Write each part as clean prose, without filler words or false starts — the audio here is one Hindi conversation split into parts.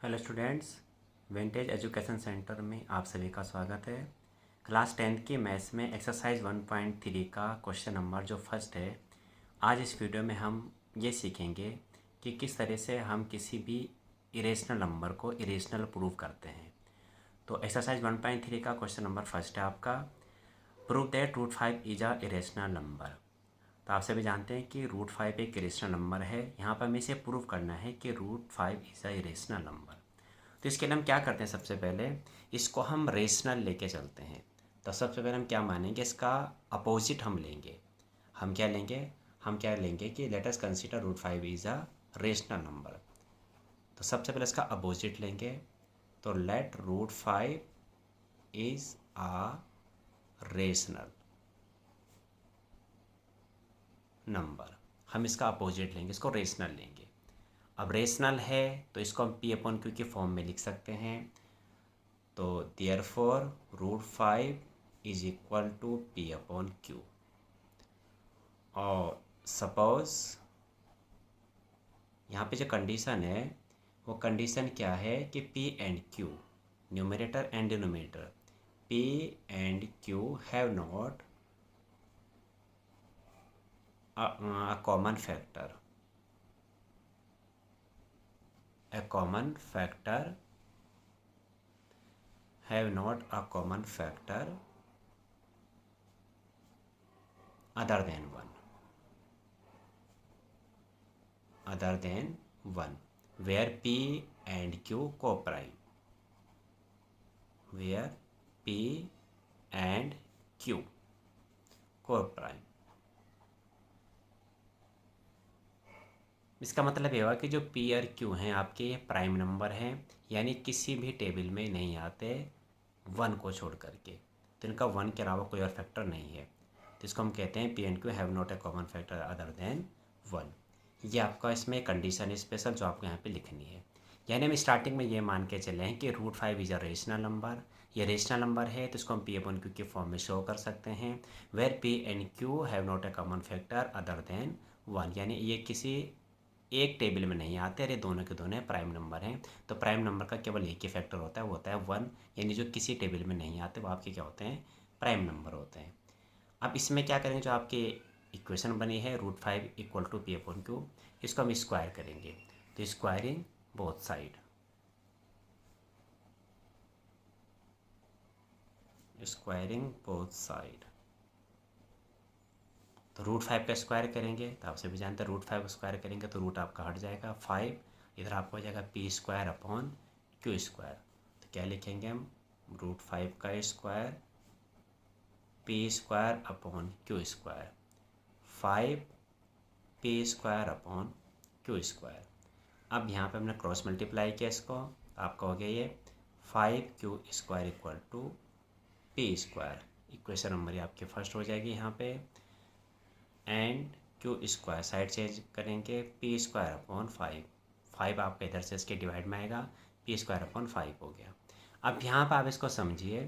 Hello students, vintage education centre में आप सभी का स्वागत है। क्लास 10th की मैथ्स में एक्सरसाइज 1.3 का क्वेश्चन नंबर जो फर्स्ट है, आज इस वीडियो में हम ये सीखेंगे कि किस तरह से हम किसी भी इरेशनल नंबर को इरेशनल प्रूव करते हैं। तो एक्सरसाइज 1.3 का क्वेश्चन नंबर फर्स्ट है आपका, prove that root 5 is a irrational number. तो आप सभी जानते हैं कि रूट 5 एक इरेशनल नंबर है। यहाँ पर हमें इसे प्रूव करना है कि root 5 is a irrational number. तो इसके लिए हम क्या करते हैं, सबसे पहले इसको हम रेशनल लेके चलते हैं। तो सबसे पहले हम क्या मानेंगे, इसका अपोजिट हम लेंगे। हम क्या लेंगे कि let us consider root 5 is a rational number. तो सबसे पहले इसका अपोजिट लेंगे। तो let root 5 is a rational number. हम इसका अपोजिट लेंगे, इसको रेशनल लेंगे। अब रेशनल है तो इसको हम पी अपॉन क्यू के फॉर्म में लिख सकते हैं। तो therefore root 5 is equal to P upon q. और सपोज यहाँ पे जो कंडीशन है वो कंडीशन क्या है कि P and Q, numerator and denominator, P and Q have not a common factor, a common factor have not a common factor other than 1 where p and q co-prime, where p and q co-prime। इसका मतलब ये हुआ कि जो पी और क्यू हैं आपके ये प्राइम नंबर हैं, यानी किसी भी टेबल में नहीं आते 1 को छोड़ करके। तो इनका 1 के अलावा कोई और फैक्टर नहीं है। तो इसको हम कहते हैं P and Q have not a common factor other than 1। ये आपका इसमें कंडीशन स्पेशल जो आपको यहाँ पे लिखनी है। यानी हम स्टार्टिंग में ये मान के चले हैं कि root 5 is a rational number. ये रेशनल नंबर है तो इसको हम पी अपॉन क्यू के फॉर्म में शो कर सकते हैं, where P and Q have not a common factor other than 1। यानी ये किसी एक टेबल में नहीं आते, अरे दोनों के दोनों प्राइम नंबर हैं। तो प्राइम नंबर का केवल एक ही फैक्टर होता है, वो होता है 1। यानी जो किसी टेबल में नहीं आते वो आपके क्या होते हैं, प्राइम नंबर होते हैं। अब इसमें क्या करेंगे, जो आपके इक्वेशन बनी है root 5 equal to P upon q, इसको हम स्क्वायर करेंगे। तो squaring both side, squaring both side. तो रूट 5 का स्क्वायर करेंगे तो आप सभी जानते हैं रूट 5 स्क्वायर करेंगे तो रूट आपका हट जाएगा 5, इधर आपको हो जाएगा P square upon Q square. तो क्या लिखेंगे हम, रूट 5 का square P square upon Q square, 5 P square upon Q square. अब यहाँ पे हमने क्रॉस मल्टीप्लाई किया इसको, आपका हो गया ये 5 Q square equal to P square. Equation number ये आपकी फर्स्ट हो जाएगी यहाँ पे। And q square side change करेंगे, पी स्क्वायर अपॉन 5 आपका इधर से इसके डिवाइड में आएगा, पी स्क्वायर अपॉन 5 हो गया। अब यहाँ पर आप इसको समझिए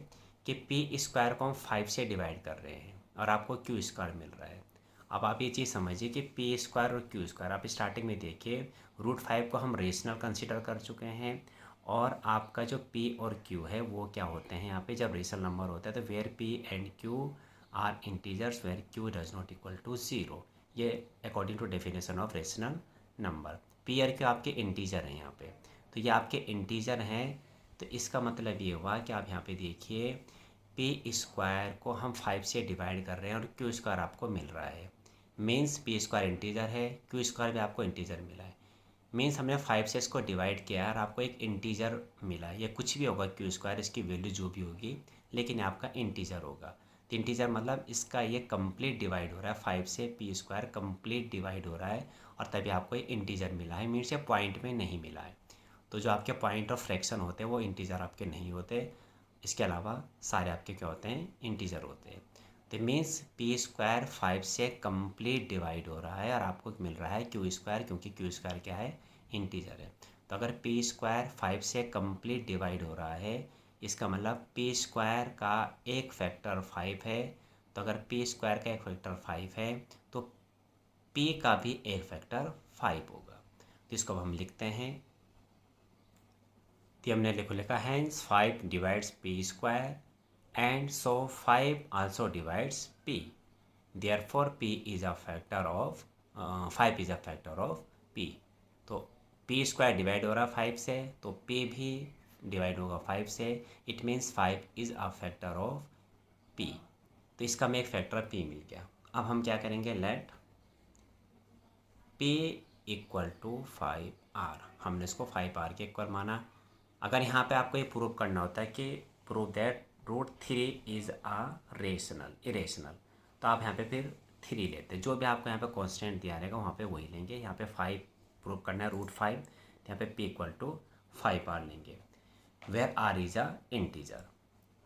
कि पी स्क्वायर को हम 5 से डिवाइड कर रहे हैं और आपको क्यू स्क्वायर मिल रहा है। अब आप ये चीज़ समझिए कि पी स्क्वायर और क्यू स्क्वायर, आप स्टार्टिंग में देखिए रूट 5 को हम रेशनल कंसिडर कर चुके हैं, और आपका जो पी और क्यू है वो क्या होते हैं, यहाँ पे जब रेशनल नंबर होता है तो where P and Q are integers where q does not equal to 0। ये according to definition of rational number. P और क्यू आपके इंटीजर हैं यहाँ पे, तो ये आपके इंटीजर हैं। तो इसका मतलब ये हुआ कि आप यहाँ पे देखिए पी स्क्वायर को हम 5 से डिवाइड कर रहे हैं और क्यू स्क्वायर आपको मिल रहा है। मीन्स पी स्क्वायर इंटीजर है, क्यू स्क्वायर भी आपको इंटीजर मिला है। मीन्स हमने 5 से इसको डिवाइड किया और आपको एक इंटीजर मिला। ये कुछ भी होगा क्यू स्क्वायर, इसकी वैल्यू जो भी होगी, लेकिन आपका इंटीजर होगा। तो इंटीजर मतलब इसका ये कंप्लीट डिवाइड हो रहा है 5 से, पी स्क्वायर कंप्लीट डिवाइड हो रहा है और तभी आपको ये इंटीजर मिला है। मीन्स ये पॉइंट में नहीं मिला है। तो जो आपके पॉइंट ऑफ फ्रैक्शन होते हैं वो इंटीजर आपके नहीं होते, इसके अलावा सारे आपके क्या होते हैं, इंटीजर होते हैं। तो मीन्स पी स्क्वायर 5 से कंप्लीट डिवाइड हो रहा है और आपको मिल रहा है क्यू स्क्वायर, क्योंकि क्यू स्क्वायर क्या है, इंटीजर है। तो अगर पी स्क्वायर 5 से कंप्लीट डिवाइड हो रहा है, इसका मतलब पी स्क्वायर का एक फैक्टर 5 है। तो अगर पी स्क्वायर का एक फैक्टर 5 है तो पी का भी एक फैक्टर 5 होगा। तो इसको अब हम लिखते हैं तो हमने लिखा hence 5 divides p square and so 5 also divides p, therefore p is a factor of 5 is a factor of p. तो पी स्क्वायर डिवाइड हो रहा है 5 से, तो पी भी डिवाइड होगा 5 से, it means 5 is a factor of p. तो इसका हमें एक फैक्टर पी मिल गया। अब हम क्या करेंगे, late P equal to 5r, हमने इसको 5r के इक्वल माना। अगर यहाँ पे आपको ये प्रूव करना होता है कि prove that √3 is a rational irrational, तो आप यहाँ पे फिर 3 लेते, जो भी आपको यहाँ पे कांस्टेंट दिया रहेगा वहाँ पे वही लेंगे। यहाँ पे 5 प्रूव करना है, √5, तो यहाँ पे p इक्वल टू 5r लेंगे, where r is a integer,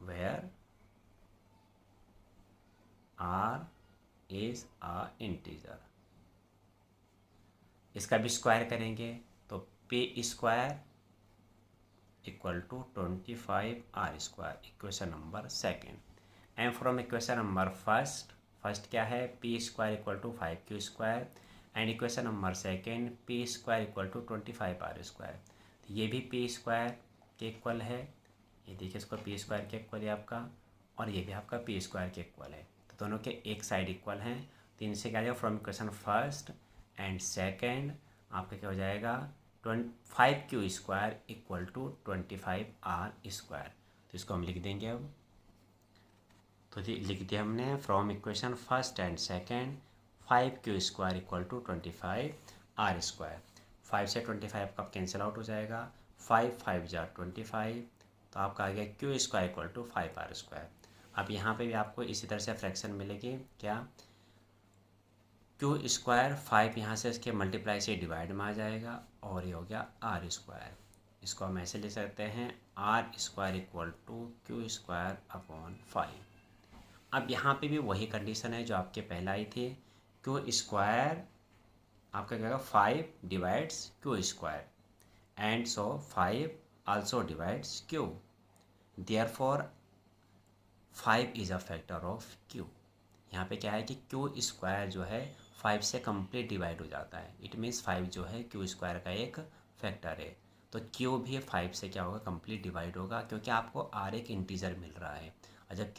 where r is a integer. इसका भी स्क्वायर करेंगे तो p square equal to 25r square, equation number second. And from equation number first क्या है, p square equal to 5q square, and equation number second p square equal to 25r square. तो ये भी p स्क्वायर के इक्वल है, ये देखिए इसको p स्क्वायर के इक्वल है आपका, और ये भी आपका p स्क्वायर के इक्वल है। तो दोनों के एक साइड इक्वल हैं, तो इनसे क्या हो जाएगा, from equation first and second आपका क्या हो जाएगा, 5q square equal to 25r square. तो इसको हम लिख देंगे अब। तो लिख दिया हमने, from equation first and second 5q square equal to 25r square. 5 से 25 का कैंसिल आउट हो जाएगा, 5 5 जा 25, तो आपका आ गया q square equal to 5r square. अब यहाँ पे भी आपको इसी तरह से फ्रैक्शन मिलेगी, क्या, क्यू स्क्वायर 5 यहाँ से इसके मल्टीप्लाई से डिवाइड में आ जाएगा, और ये हो गया आर स्क्वायर। इसको हम ऐसे ले सकते हैं, r square equal to q square upon 5। अब यहाँ पे भी वही कंडीशन है जो आपके पहले आई थी, क्यू स्क्वायर आपका क्या होगा, 5 divides Q square, and so 5 also divides Q, therefore 5 is a factor of Q. यहाँ पे क्या है कि क्यू स्क्वायर जो है 5 से कंप्लीट डिवाइड हो जाता है, इट मीन्स 5 जो है क्यू स्क्वायर का एक फैक्टर है। तो क्यू भी 5 से क्या होगा, कंप्लीट डिवाइड होगा, क्योंकि आपको आर एक इंटीजर मिल रहा है। और जब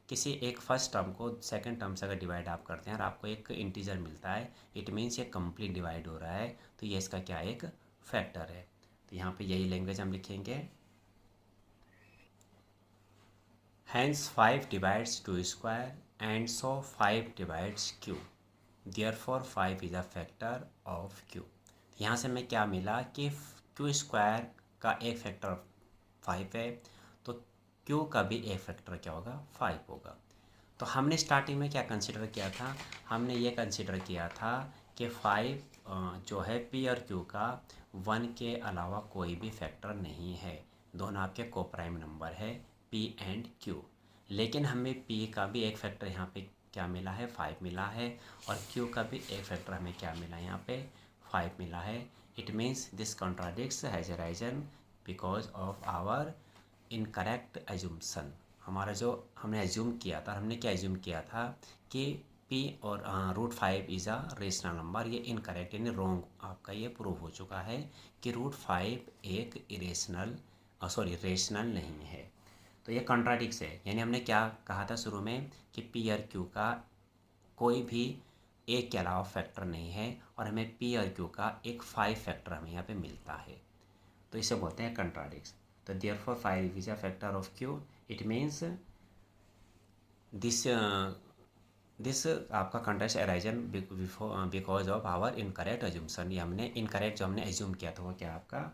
किसी एक फर्स्ट टर्म को सेकंड टर्म से अगर डिवाइड आप करते हैं और आपको एक इंटीजर मिलता है, इट मीन्स ये कंप्लीट डिवाइड हो रहा है, तो ये इसका क्या एक फैक्टर है। तो यहाँ पे यही लैंग्वेज हम लिखेंगे, hence 5 divides q square and so 5 divides q, therefore 5 is a factor of q। यहाँ से हमें क्या मिला कि q स्क्वायर का एक फैक्टर 5 है, तो q का भी एक फैक्टर क्या होगा, 5 होगा। तो हमने स्टार्टिंग में क्या कंसिडर किया था, हमने ये कंसिडर किया था कि 5 जो है p और q का 1 के अलावा कोई भी फैक्टर नहीं है, दोनों आपके कोप्राइम नंबर है p एंड q। लेकिन हमें p का भी एक फैक्टर यहाँ पे क्या मिला है, 5 मिला है, और q का भी एक फैक्टर हमें क्या मिला है, यहाँ पे 5 मिला है। It means this contradicts has arisen because of our incorrect assumption. हमारा जो हमने एज्यूम किया था, हमने क्या एज्यूम किया था कि p और √5 इज़ अ रेशनल नंबर, ये इनकरेक्ट यानी रॉन्ग आपका ये प्रूव हो चुका है कि √5 एक रेशनल नहीं है। तो ये कॉन्ट्राडिक्स है, यानी हमने क्या कहा था शुरू में कि p और q का कोई भी एक के अलावा फैक्टर नहीं है, और हमें p और q का एक 5 फैक्टर हमें यहाँ पे मिलता है, तो इसे बोलते हैं कॉन्ट्राडिक्स। तो therefore 5 is a factor of q, it means this आपका contrast arisen because of our incorrect assumption. ये हमने इनकरेक्ट जो हमने एज्यूम किया था वो क्या आपका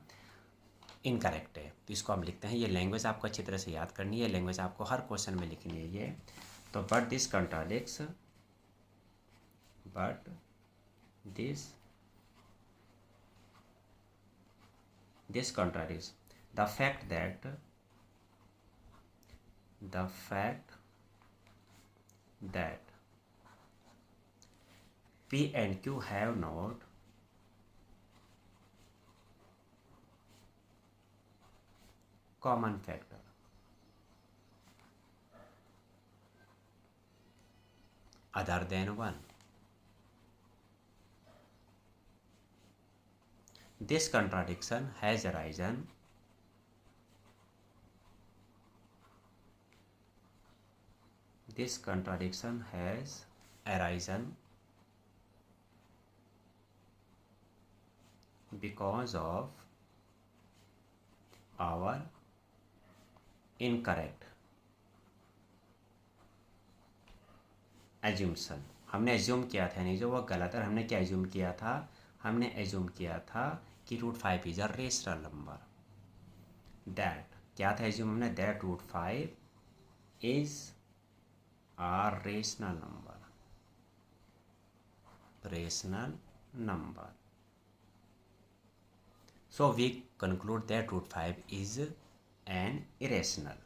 इनकरेक्ट है, तो इसको हम लिखते हैं। ये लैंग्वेज आपको अच्छी तरह से याद करनी है, लैंग्वेज आपको हर क्वेश्चन में लिखनी है ये। तो but this contradicts the fact that p and q have not common factor other than 1. This contradiction has arisen this contradiction has arisen because of our incorrect assumption। हमने एज्यूम किया था, यानी जो वो गलत है। हमने क्या एज्यूम किया था? हमने एज्यूम किया था कि root 5 is a rational number. That क्या था एज्यूम हमने? That root 5 is a rational number, rational number. So we conclude that root 5 is an irrational.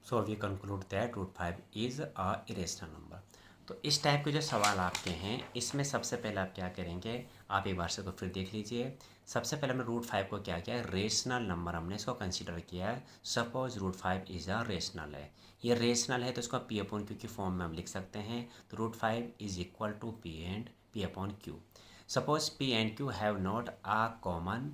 So we conclude that root 5 is a irrational number. तो इस टाइप के जो सवाल आपके हैं, इसमें सबसे पहले आप क्या करेंगे? आप एक बार से को फिर देख लीजिए। सबसे पहले हमने रूट 5 को क्या किया है? रेशनल नंबर हमने इसको कंसीडर किया है। Suppose root 5 is a rational है, ये रेशनल है तो इसको पी अपॉन क्यू की फॉर्म में हम लिख सकते हैं। तो root 5 is equal to p and p upon q. Suppose P and Q have not a common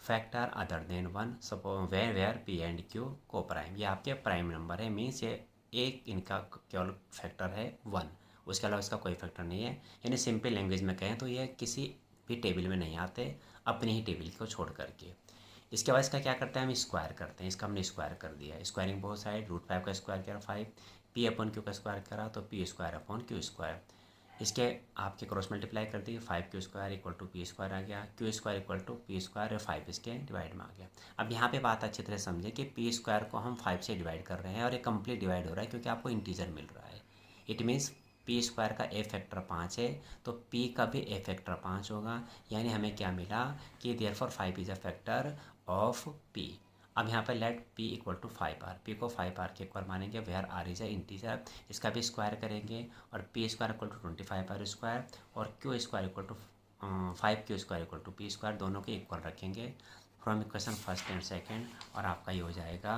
factor other than 1, suppose where P and Q co-prime। ये आपके प्राइम नंबर है, मीन्स ये एक इनका केवल फैक्टर है 1, उसके अलावा इसका कोई फैक्टर नहीं है। यानी सिंपल लैंग्वेज में कहें तो ये किसी भी टेबल में नहीं आते, अपनी ही टेबल को छोड़ करके। इसके बाद इसका क्या करते हैं? हम स्क्वायर करते हैं। इसका हमने स्क्वायर कर दिया, स्क्वायरिंग बहुत साइड। रूट 5 का स्क्वायर किया 5, पी अपॉन क्यू का स्क्वायर करा तो P square upon Q square. इसके आपके क्रॉस मल्टीप्लाई कर दिए, 5 Q square equal to P square आ गया, Q square equal to P square और 5 इसके डिवाइड में आ गया। अब यहाँ पे बात अच्छी तरह समझे कि पी स्क्वायर को हम 5 से डिवाइड कर रहे हैं और ये कंप्लीट डिवाइड हो रहा है क्योंकि आपको इंटीजर मिल रहा है। इट मीन्स पी स्क्वायर का ए फैक्टर 5 है तो पी का भी ए फैक्टर 5 होगा। यानी हमें क्या मिला कि therefore 5 is a factor of p. अब यहाँ पर let p equal to 5r, p को 5r के इक्वल मानेंगे where r is a integer. इसका भी स्क्वायर करेंगे और p square equal to 25r square और q square equal to 5q square equal to p square, दोनों के इक्वल रखेंगे from equation first and second. और आपका ये हो जाएगा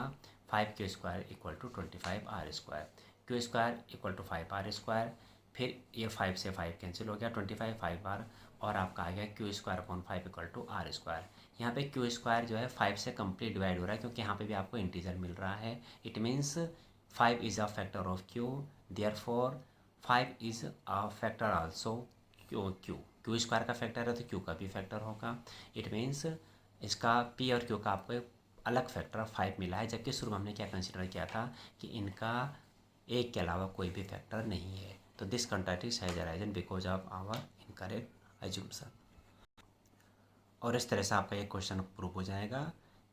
5q square equal to 25r square, q square equal to 5r square. फिर ये 5 से 5 कैंसिल हो गया, 25 5r और आपका आ गया Q square upon 5 equal to r square. यहाँ पे क्यू स्क्वायर जो है 5 से कंप्लीट डिवाइड हो रहा है क्योंकि यहाँ पे भी आपको इंटीजर मिल रहा है। It means 5 is a factor of Q, therefore 5 is a factor also Q square का फैक्टर है तो क्यू का भी फैक्टर होगा। इट मीन्स इसका पी और क्यू का आपको अलग फैक्टर 5 मिला है, जबकि शुरू में हमने क्या कंसिडर किया था कि इनका एक के अलावा कोई भी फैक्टर नहीं है। तो this contradiction has arisen because of our incorrect assumption. और इस तरह से आपका एक क्वेश्चन प्रूव हो जाएगा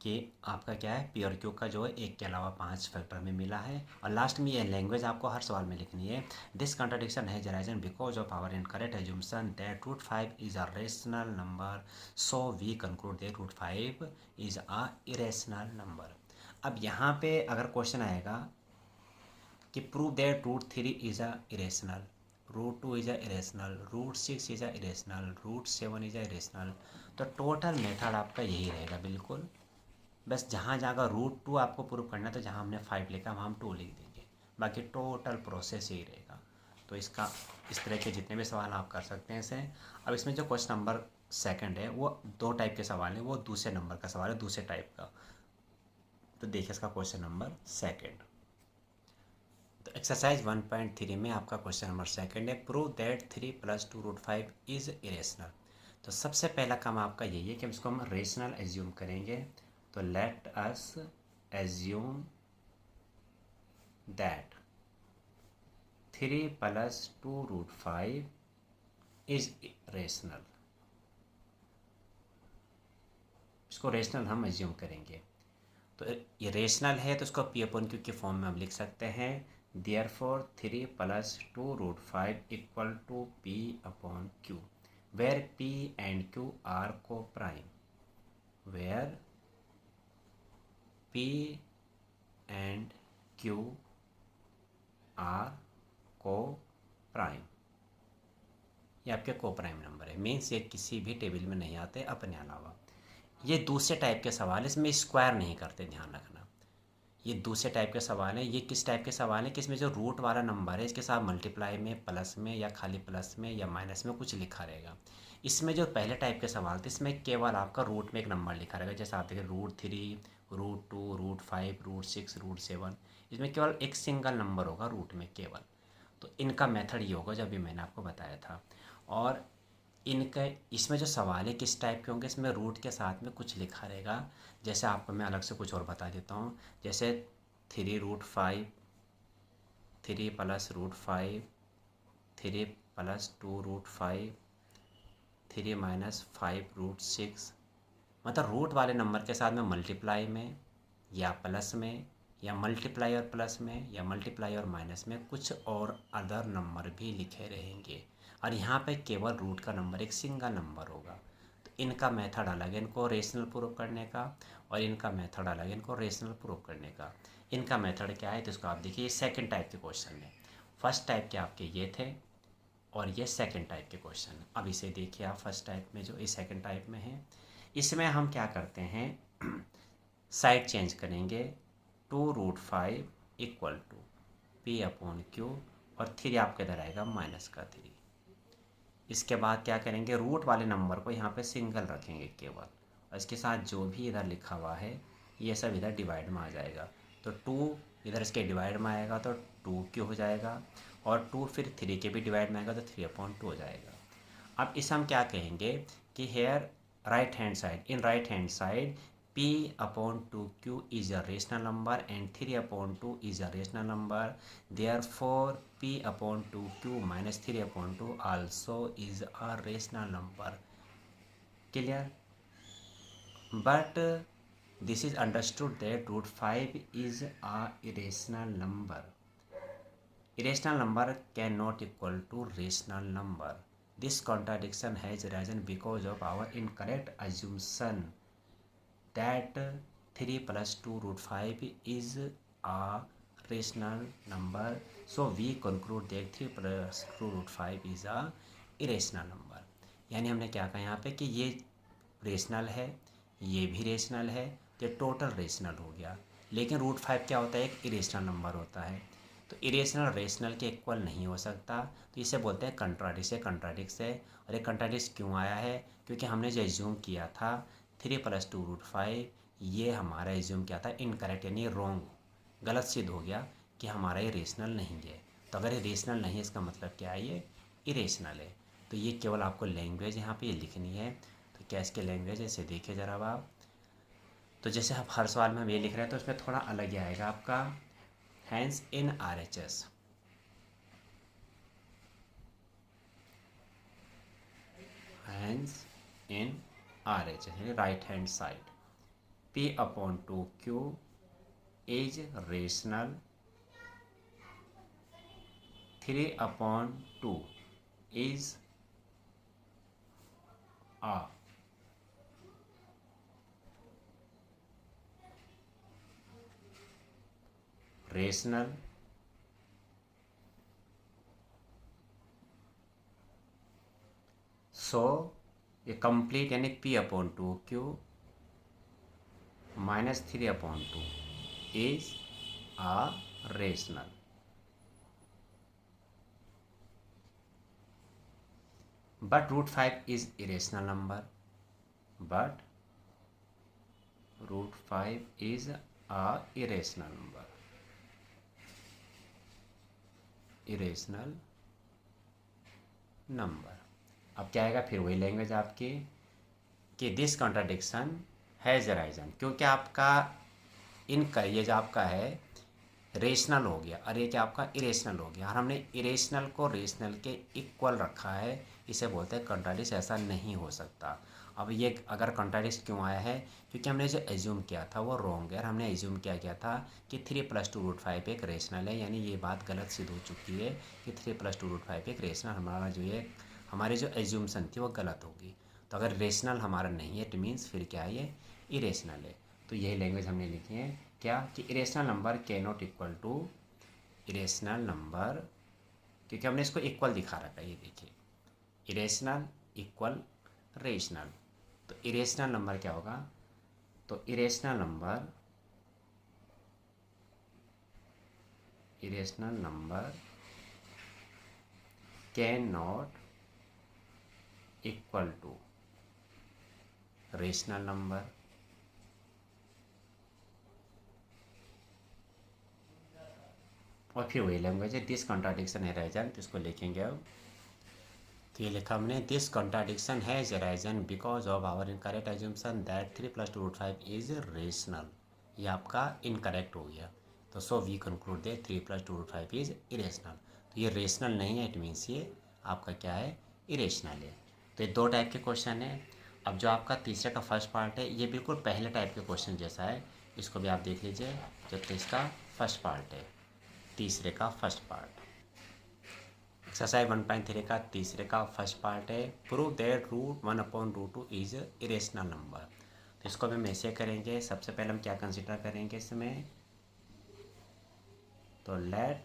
कि आपका क्या है, पी और क्यू का जो है एक के अलावा 5 फैक्टर में मिला है। और लास्ट में ये लैंग्वेज आपको हर सवाल में लिखनी है। This contradiction has arisen because of our incorrect assumption that root 5 is a rational number, so we conclude that root 5 is a irrational number. अब यहाँ पे अगर क्वेश्चन आएगा कि prove that root 3 is a irrational, root 2 is a irrational, root 6 is a irrational, root 7 is a irrational, तो टोटल मेथड आपका यही रहेगा बिल्कुल। बस जहाँ जहाँ रूट 2 आपको प्रूव करना है तो जहाँ हमने 5 लिखा वहाँ हम 2 लिख देंगे, बाकी टोटल प्रोसेस यही रहेगा। तो इसका इस तरह के जितने भी सवाल आप कर सकते हैं इसे। अब इसमें जो क्वेश्चन नंबर सेकंड है वो 2 टाइप के सवाल हैं, वो दूसरे नंबर का सवाल है, दूसरे टाइप का। तो देखिए इसका क्वेश्चन नंबर सेकंड। तो एक्सरसाइज 1.3 में आपका क्वेश्चन नंबर सेकंड है, prove that 3 + 2 root 5 is irrational. तो सबसे पहला काम आपका यही है कि इसको हम रेशनल एज्यूम करेंगे। तो let us assume that 3 + 2 root 5 is rational. इसको रेशनल हम एज्यूम करेंगे। तो ये रेशनल है तो इसको पी अपॉन क्यू के फॉर्म में हम लिख सकते हैं। Therefore 3 + 2 root 5 equal to P upon Q, where P and Q are coprime, where P and Q are coprime. ये आपके को प्राइम नंबर है, मीन्स ये किसी भी टेबल में नहीं आते अपने अलावा। ये दूसरे टाइप के सवाल, इसमें स्क्वायर नहीं करते, ध्यान रखना। ये दूसरे टाइप के सवाल हैं। ये किस टाइप के सवाल हैं कि इसमें जो रूट वाला नंबर है इसके साथ मल्टीप्लाई में, प्लस में या खाली प्लस में या माइनस में कुछ लिखा रहेगा। इसमें जो पहले टाइप के सवाल थे इसमें केवल आपका रूट में एक नंबर लिखा रहेगा, जैसे आप देखें √3, √2, √5, √6, √7। इसमें केवल एक सिंगल नंबर होगा रूट में केवल। तो इनका मेथड ये होगा जो अभी मैंने आपको बताया था। और इनका इसमें जो सवाल है किस टाइप के होंगे, इसमें रूट के साथ में कुछ लिखा रहेगा। जैसे आपको मैं अलग से कुछ और बता देता हूँ, जैसे 3√5, 3 + √5, 3 + 2√5, 3 - 5√6। मतलब रूट वाले नंबर के साथ में मल्टीप्लाई में या प्लस में या मल्टीप्लाई और प्लस में या मल्टीप्लाई और माइनस में कुछ और अदर नंबर भी लिखे रहेंगे। और यहाँ पे केवल रूट का नंबर एक सिंगल नंबर होगा। तो इनका मेथड अलग है इनको रेशनल प्रूफ करने का, और इनका मेथड अलग है इनको रेशनल प्रूफ करने का। इनका मेथड क्या है तो इसको आप देखिए, सेकंड टाइप के क्वेश्चन में। फर्स्ट टाइप के आपके ये थे और ये सेकंड टाइप के क्वेश्चन। अब इसे देखिए आप, फर्स्ट टाइप में जो ये सेकंड टाइप में है, इसमें हम क्या करते हैं, साइड चेंज करेंगे। 2√5 = P/Q और 3 आपके इधर आएगा -3। इसके बाद क्या करेंगे, रूट वाले नंबर को यहाँ पे सिंगल रखेंगे केवल, और इसके साथ जो भी इधर लिखा हुआ है ये सब इधर डिवाइड में आ जाएगा। तो 2 इधर इसके डिवाइड में आएगा तो 2Q हो जाएगा, और 2 फिर 3 के भी डिवाइड में आएगा तो 3/2 हो जाएगा। अब इसे हम क्या कहेंगे कि here right hand side, in right hand side P/2Q is a rational number and 3/2 is a rational number. Therefore, P/2Q minus 3/2 also is a rational number. Clear? But this is understood that √5 is a irrational number. Irrational number cannot equal to rational number. This contradiction has arisen because of our incorrect assumption that 3 + 2√5 is a rational number. So we conclude that 3 + 2√5 is a irrational number. यानी हमने क्या कहा यहाँ पे कि ये रेशनल है, ये भी रेशनल है, तो टोटल रेशनल हो गया। लेकिन √5 क्या होता है, एक इरेशनल नंबर होता है। तो इरेशनल रेशनल के इक्वल नहीं हो सकता, तो इसे बोलते हैं कंट्राडिक्स। कंट्राडिक्स है। और ये कंट्राडिक्स क्यों आया है, क्योंकि हमने जो एज्यूम किया था 3 + 2√5, ये हमारा एज्यूम किया था इनकरेक्ट, यानी रॉन्ग, गलत सिद्ध हो गया कि हमारा ये रेशनल नहीं है। तो अगर ये रेशनल नहीं है इसका मतलब क्या है, ये इरेशनल है। तो ये केवल आपको लैंग्वेज यहाँ पे ये लिखनी है। तो क्या इसके लैंग्वेज है, इसे देखिए ज़रा आप। तो जैसे आप हर सवाल में हम ये लिख रहे हैं तो उसमें थोड़ा अलग ही आएगा आपका। Hence in RHS, hence in RHS यानी right hand side, P/2Q is rational, 3/2 is a rational so ये कंप्लीट यानी P/2Q - 3/2 is a rational. But √5 is irrational number. But √5 is a irrational number. Irrational number. अब क्या आएगा, फिर वही लैंग्वेज आपकी कि दिस कॉन्ट्राडिक्शन हैज़ अराइजन, क्योंकि आपका इनका ये जो आपका है रेशनल हो गया और ये क्या आपका इरेशनल हो गया, और हमने इरेशनल को रेशनल के इक्वल रखा है। इसे बोलते हैं कंट्राडिक्स, ऐसा नहीं हो सकता। अब ये अगर कंट्राडिक्स क्यों आया है, क्योंकि हमने जो एज्यूम किया था वो रॉन्ग है। और हमने एज्यूम क्या किया था कि 3 + 2√5 एक रेशनल है, यानी ये बात गलत सिद्ध हो चुकी है कि 3 + 2√5 एक रेशनल, हमारा जो ये हमारी जो एज्यूमसन थी वो गलत होगी। तो अगर रेशनल हमारा नहीं है इट मीन्स फिर क्या है, ये इरेशनल है। तो यही लैंग्वेज हमने लिखी है क्या, कि irrational number can not equal to irrational number, क्योंकि हमने इसको इक्वल दिखा रखा है। ये देखिए, इरेशनल इक्वल रेशनल। तो इरेशनल नंबर क्या होगा, तो irrational number irrational number can not equal to rational number. और फिर वही लैंग्वेज है, दिस कॉन्ट्राडिक्शन है राइजन, तो इसको लिखेंगे अब। तो ये लिखा हमने, this contradiction has arisen because of our incorrect assumption that 3 + 2 √ 5 is rational. ये आपका इनकरेक्ट हो गया। तो so we conclude that 3 + 2 √ 5 is irrational. तो ये रेशनल नहीं है, इट मीन्स ये आपका क्या है, इरेशनल है। तो ये दो टाइप के क्वेश्चन है। अब जो आपका तीसरे का फर्स्ट पार्ट है, ये बिल्कुल पहले टाइप के क्वेश्चन जैसा है, इसको भी आप देख लीजिए। जो इसका फर्स्ट पार्ट है, तीसरे का फर्स्ट पार्ट, एक्सरसाइज 1.3 का तीसरे का फर्स्ट पार्ट है, prove that √1/√2 is irrational number. तो इसको भी हम ऐसे करेंगे। सबसे पहले हम क्या कंसिडर करेंगे इसमें, तो let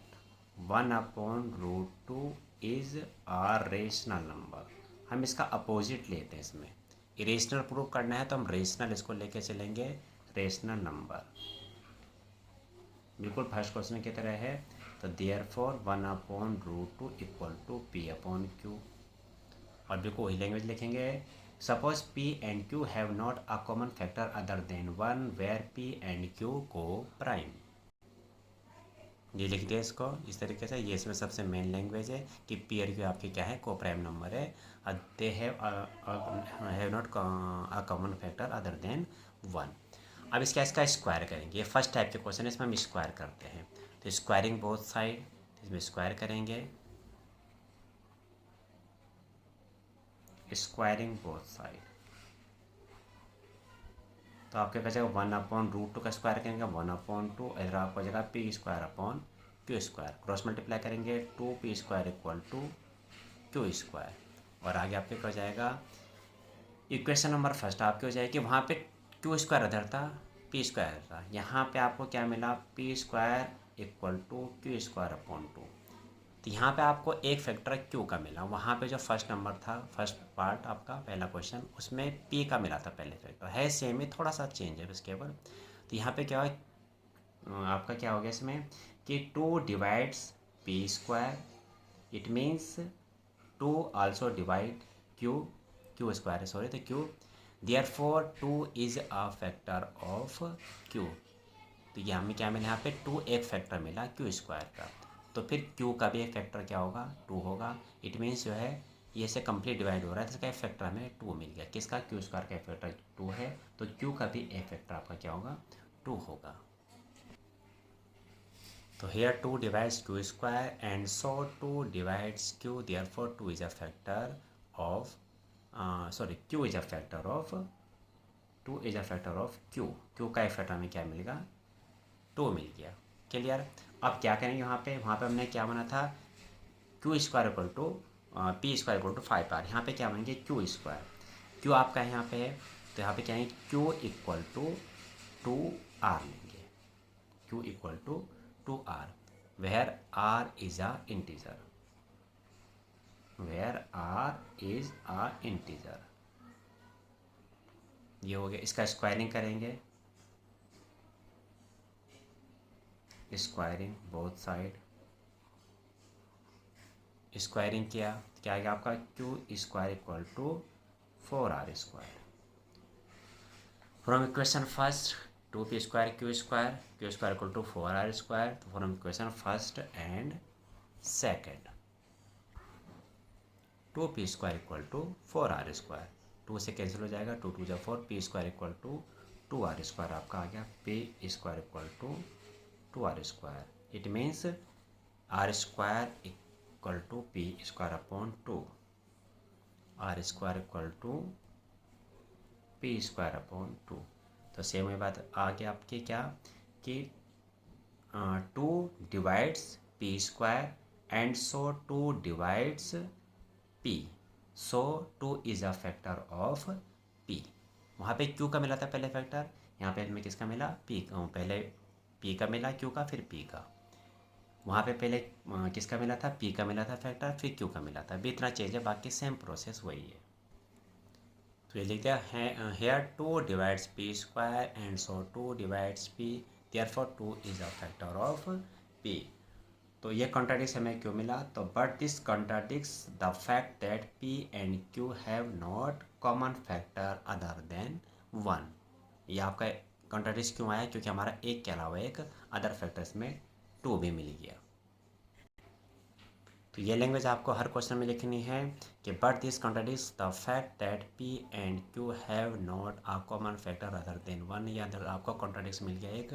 1/√2 is a rational number. हम इसका अपोजिट लेते हैं। इसमें इरेशनल प्रूव करना है तो हम रेशनल इसको लेके चलेंगे, रेशनल नंबर, बिल्कुल फर्स्ट क्वेश्चन की तरह है। तो देयरफॉर 1/√2 इक्वल टू P/Q। और बिल्कुल वही लैंग्वेज लिखेंगे। Suppose P and Q have not a common factor other than 1 where P and Q coprime. ये लिख दिया इसको इस तरीके से। ये इसमें सबसे मेन लैंग्वेज है कि P और Q आपके क्या है, को प्राइम नंबर है। They have not a common factor other than 1। अब इसका स्क्वायर करेंगे। ये फर्स्ट टाइप के क्वेश्चन है, इसमें हम स्क्वायर करते हैं। तो स्क्वायरिंग बोथ साइड, इसमें स्क्वायर करेंगे, स्क्वायरिंग बोथ साइड। तो आपके पास जाएगा 1/√2 का स्क्वायर करेंगे, 1/2, इधर आपको जाएगा P²/Q²। क्रॉस मल्टीप्लाई करेंगे, 2P² इक्वल टू Q²। और आगे आपके हो जाएगा इक्वेशन नंबर फर्स्ट आपके हो जाएगी, वहाँ पे Q² अदर था, P² था। यहाँ पे आपको क्या मिला, P² इक्वल टू Q²/2। तो यहाँ पे आपको एक फैक्टर Q का मिला। वहाँ पे जो फर्स्ट नंबर था, फर्स्ट पार्ट आपका पहला क्वेश्चन, उसमें P का मिला था पहले फैक्टर। है सेम ही, थोड़ा सा चेंज है बस केवल। तो यहाँ पे क्या है, आपका क्या हो गया इसमें कि 2 divides P², it means 2 also divide Q² है, सॉरी, तो Q। Therefore 2 is a factor of Q। तो ये हमें क्या मिला, यहाँ पे 2 एक फैक्टर मिला Q² का। तो फिर Q का भी एक फैक्टर क्या होगा, 2 होगा। इट मीन्स जो है ये से कंप्लीट डिवाइड हो रहा है, तो इसका एक फैक्टर हमें 2 मिल गया। किसका, Q² का एक फैक्टर 2 है, तो Q का भी एक फैक्टर आपका क्या होगा, 2 होगा। तो here 2 divides Q² and so 2 divides Q, therefore 2 is a factor of Q is a factor of 2 is a factor of Q। Q का एक फैक्टर हमें क्या मिलेगा, 2 मिल गया। क्लियर। अब क्या करेंगे, वहाँ पे हमने क्या बना था, Q² equal to P² equal to 5R। यहाँ पे क्या बनेंगे, Q²। Q आपका यहाँ पे है, तो यहाँ पे क्या है, Q इक्वल टू 2R लेंगे। Q equal to 2R, where R is a integer, where R is a integer। ये हो गया। इसका स्क्वायरिंग करेंगे, स्क्वायरिंग बोथ साइड। स्क्वायरिंग किया, क्या आएगा आपका, Q² equal to 4R²। From equation first 2P² Q² equal to 4R²। तो from equation first and second 2P² equal to 4R²। 2 से कैंसिल हो जाएगा, 2 2 4, P² इक्वल टू 2R² आपका आ गया। P² equal to 2R²। It means R² equal to P²/2, R² equal to P²/2। तो सेम ये बात आ गया आपकी क्या, कि 2 divides P² and so 2 divides P, so 2 is a factor of P। वहाँ पे Q का मिला था पहले फैक्टर, यहाँ पे हमें किसका मिला, P। पहले P का मिला, Q का, फिर P का। वहाँ पे पहले किसका मिला था, P का मिला था फैक्टर, फिर Q का मिला था। भी इतना चेंज है, बाकी सेम प्रोसेस वही है। तो ये लिख दिया है, here 2 divides P² and so 2 divides P, therefore 2 is a factor of P। तो ये कॉन्ट्राडिक्स हमें क्यों मिला, तो but this contradicts the fact that P and Q have not common factor other than 1। ये आपका कॉन्ट्राडिक्स क्यों आया, क्योंकि हमारा एक के अलावा एक अदर फैक्टर्स में 2 भी मिल गया। तो ये लैंग्वेज आपको हर क्वेश्चन में लिखनी है कि but this contradicts the fact that P and Q have not a common factor other than 1। या अंदर आपको कॉन्ट्राडिक्स मिल गया एक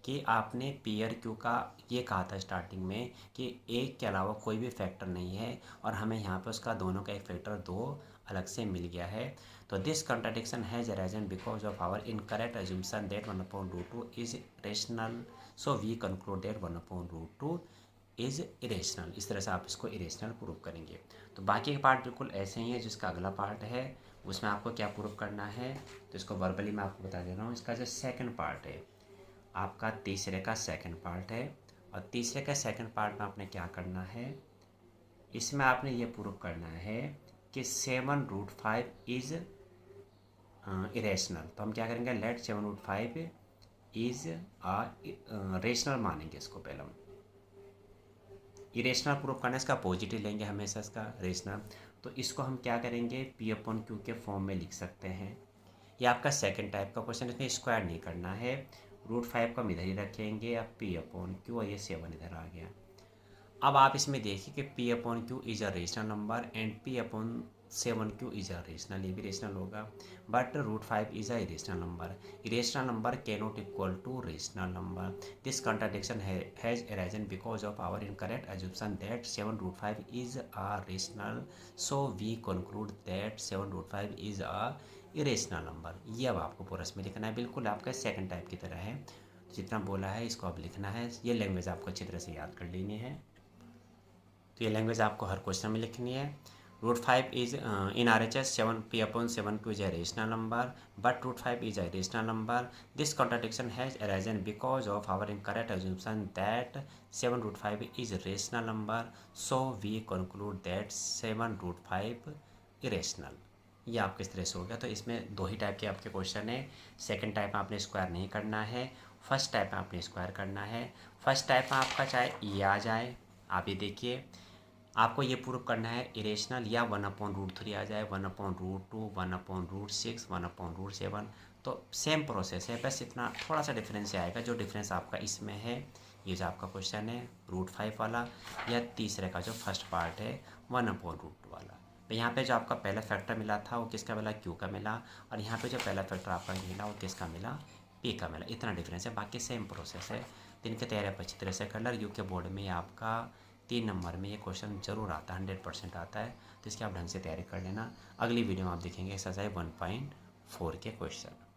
कि आपने पी और क्यू का ये कहा था स्टार्टिंग में कि एक के अलावा कोई भी फैक्टर नहीं है, और हमें यहाँ पे उसका दोनों का एक फैक्टर 2 अलग से मिल गया है। तो this contradiction has arisen because of our incorrect assumption that 1/√2 is rational, so we conclude that 1/√2 is irrational. इस तरह से आप इसको इरेशनल प्रूव करेंगे। तो बाकी के पार्ट बिल्कुल ऐसे ही है। जिसका अगला पार्ट है उसमें आपको क्या प्रूव करना है, तो इसको वर्बली मैं आपको बता दे रहा हूँ। इसका जो सेकंड पार्ट है आपका तीसरे का सेकंड पार्ट है, और तीसरे का सेकंड पार्ट में आपने क्या करना है, इसमें आपने ये प्रूव करना है कि 7√5 इज़ इरेशनल। तो हम क्या करेंगे, लेट 7√5 इज़ रेशनल मानेंगे इसको। पहले हम इरेशनल प्रूफ करना है, इसका पॉजिटिव लेंगे हमेशा इसका रेशनल। तो इसको हम क्या करेंगे, P/Q के फॉर्म में लिख सकते हैं। ये आपका सेकंड टाइप का क्वेश्चन, इसमें स्क्वायर नहीं करना है। √5 को हम इधर ही रखेंगे, अब P/Q, और ये 7 इधर आ गया। अब आप इसमें देखिए कि P/Q is a rational number and P/7Q is a rational, ये भी रेशनल होगा। But √5 is a irrational number. Irrational number can not equal to rational number. This contradiction has arisen because of our incorrect assumption that 7√5 is a rational, so we conclude that 7√5 is a irrational number. ये अब आपको पूरा इसमें लिखना है, बिल्कुल आपका सेकंड टाइप की तरह है। जितना बोला है इसको अब लिखना है। ये लैंग्वेज आपको अच्छी तरह से याद कर लेनी है। तो ये लैंग्वेज आपको हर क्वेश्चन में लिखनी है। √5 is in RHS 7P/7Q is a rational number, but √5 is a rational number. This contradiction has arisen because of our incorrect assumption that 7√5 is a rational number, so we conclude that 7√5 irrational। ये आपके इस तरह से हो गया। तो इसमें 2 ही टाइप के आपके क्वेश्चन है। सेकंड टाइप में आपने स्क्वायर नहीं करना है, फर्स्ट टाइप में आपने स्क्वायर करना है। फर्स्ट टाइप में आपका चाहे ये आ जाए, आप ये देखिए, आपको ये प्रूव करना है इरेशनल, या 1/√3 आ जाए, 1/√2, 1/√6, 1/√7। तो सेम प्रोसेस है, बस इतना थोड़ा सा डिफरेंस आएगा। जो डिफरेंस आपका इसमें है, ये जो आपका क्वेश्चन है √5 वाला, या तीसरे का जो फर्स्ट पार्ट है 1/√2 वाला। तो यहाँ पे जो आपका पहला फैक्टर मिला था वो किसका मिला, Q का मिला, और यहाँ पे जो पहला फैक्टर आपका मिला वो किसका मिला, P का मिला। इतना डिफरेंस है, बाकी सेम प्रोसेस है। दिन के तैयारी आप अच्छी तरह से कर लो। UK बोर्ड में आपका 3 नंबर में ये क्वेश्चन जरूर आता है, 100% आता है। तो इसकी आप ढंग से तैयारी कर लेना। अगली वीडियो में आप देखेंगे एक्सरसाइज 1.4 के क्वेश्चन।